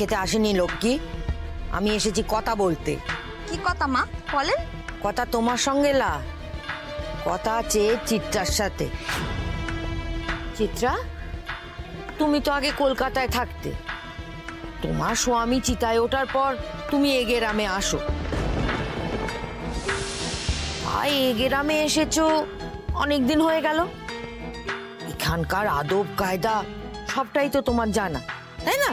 খেতে আসেনি লক্ষ্মী, আমি এসেছি কথা বলতে। কি কথা মা, বলেন। কথা তোমার সঙ্গে লা, কথা আছে চিত্রার সাথে। চিত্রা, তুমি তো আগে কলকাতায় থাকতে, তোমার স্বামী চিতায় ওঠার পর তুমি এ গ্রামে আসো। তাই এ গ্রামে এসেছো অনেক দিন হয়ে গেল, এখানকার আদব কায়দা সবটাই তো তোমার জানা, তাই না?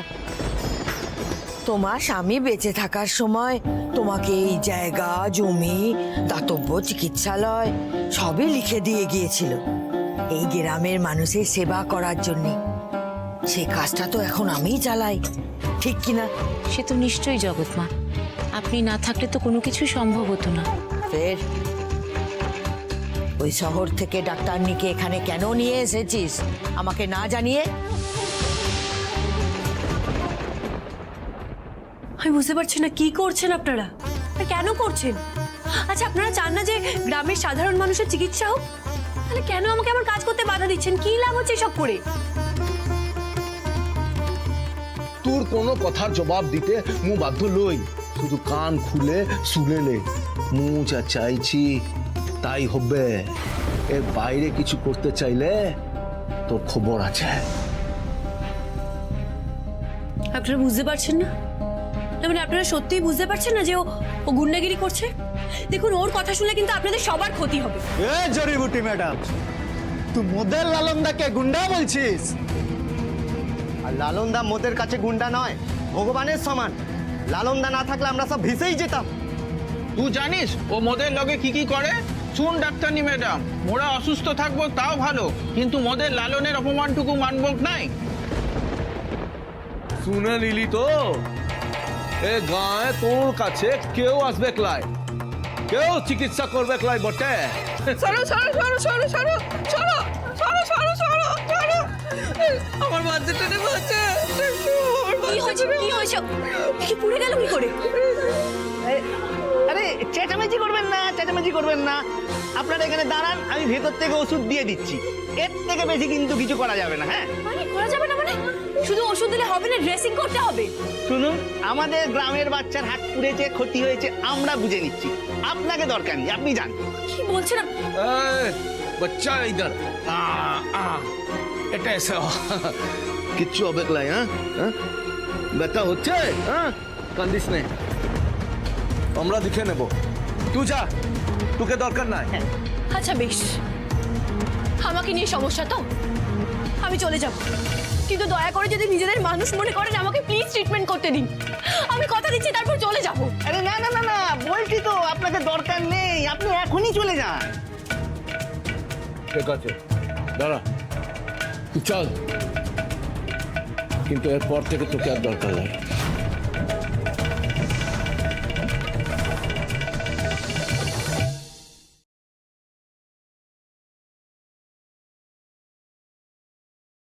তোমার স্বামী বেঁচে থাকার সময় তোমাকে এই জায়গা, জমি, দাতব্য চিকিৎসালয় সবই লিখে দিয়ে গিয়েছিল এই গ্রামের মানুষের সেবা করার জন্যে। সে কাজটা তো এখন আমিই চালাই, ঠিক কিনা? সে তো নিশ্চয়ই জগৎ মা, আপনি না থাকলে তো কোনো কিছু সম্ভব হতো না। ফের ওই শহর থেকে ডাক্তারনিকে এখানে কেন নিয়ে এসেছিস আমাকে না জানিয়ে? আমি বুঝতে পারছি না কি করছেন আপনারা, আর কেন করছেন? আচ্ছা, আপনারা চান না যে গ্রামের সাধারণ মানুষের চিকিৎসা হোক? তাহলে কেন আমাকে আমার কাজ করতে বাধা দিচ্ছেন? কি লাভ হচ্ছে এসব করে? তোর কোনো কথার জবাব দিতে মু বাধ্য লই, শুধু কান খুলে শুনে নে। মু যা চাইছি তাই হবে, এর বাইরে কিছু করতে চাইলে তোর খবর আছে। আপনারা বুঝতে পারছেন না? না মানে আপনারা সত্যিই বুঝতে পারছেন না যে ও গুন্ডাগিরি করছে? দেখুন, ওর কথা শুনলে কিন্তু আপনাদের সবার ক্ষতি হবে। এ জড়িবুটি ম্যাডাম, তুই মোদের লালনদাকে গুন্ডা বলছিস? আর লালনদা মোদের কাছে গুন্ডা নয়, ভগবানের সমান। লালনদা না থাকলে আমরা সব ভিসেই যেতাম। তুই জানিস ও মোদের লগে কি কি করে? শুন ডাক্তারনি ম্যাডাম, মোরা অসুস্থ থাকবো তাও ভালো, কিন্তু মোদের লালনের অপমানটুকু মানব নাই। শুনে নিলি তো, এ গায়ে তোর কাছে কেউ আসবে ক্লাই, কেউ চিকিৎসা করবে ক্লাই বটে। সরো সরো সরো সরো সরো সরো সরো সরো সরো সরো, আমার বাচ্চাটা রে বাচ্চা। কি হয়েছে? কি হয়েছে? কি পুড়ে গেল কি করে? আরে চেঁচামেচি করবেন না, চেঁচামেচি করবেন না। আপনারা এখানে দাঁড়ান, আমি ভেতর থেকে ওষুধ দিয়ে দিচ্ছি। এর থেকে বেশি কিন্তু কিছু করা যাবে না। হ্যাঁ, মানে করা যাবে না? মানে শুধু ওষুধ দিলে হবে না, ড্রেসিং করতে হবে। শুনুন, আমাদের গ্রামের বাচ্চার হাত পুড়েছে, ক্ষতি হয়েছে, আমরা বুঝে নিচ্ছি। আপনাকে দরকার নেই, আপনি যান। কি বলছেন? বাচ্চা ইধার এটা এসে কিচ্ছু হবে ক্লাই। হ্যাঁ, ব্যথা হচ্ছে? হ্যাঁ, কান্দিস নে, আমরা দেখে নেব। তুই যা, তোকে দরকার নাই। আচ্ছা বেশ, আমাকে নিয়ে সমস্যা তো, আমি চলে যাব, কিন্তু দয়া করে যদি নিজেদের মানুষ মনে করেন আমাকে প্লিজ ট্রিটমেন্ট করতে দিন। আমি কথা দিচ্ছি তারপর চলে যাব। আরে না না না না, বলছি তো আপনাকে দরকার নেই, আপনি এখনই চলে যান। ঠিক আছে, দাঁড়া, তুই চল, কিন্তু এরপর থেকে তোকে আর দরকার নেই।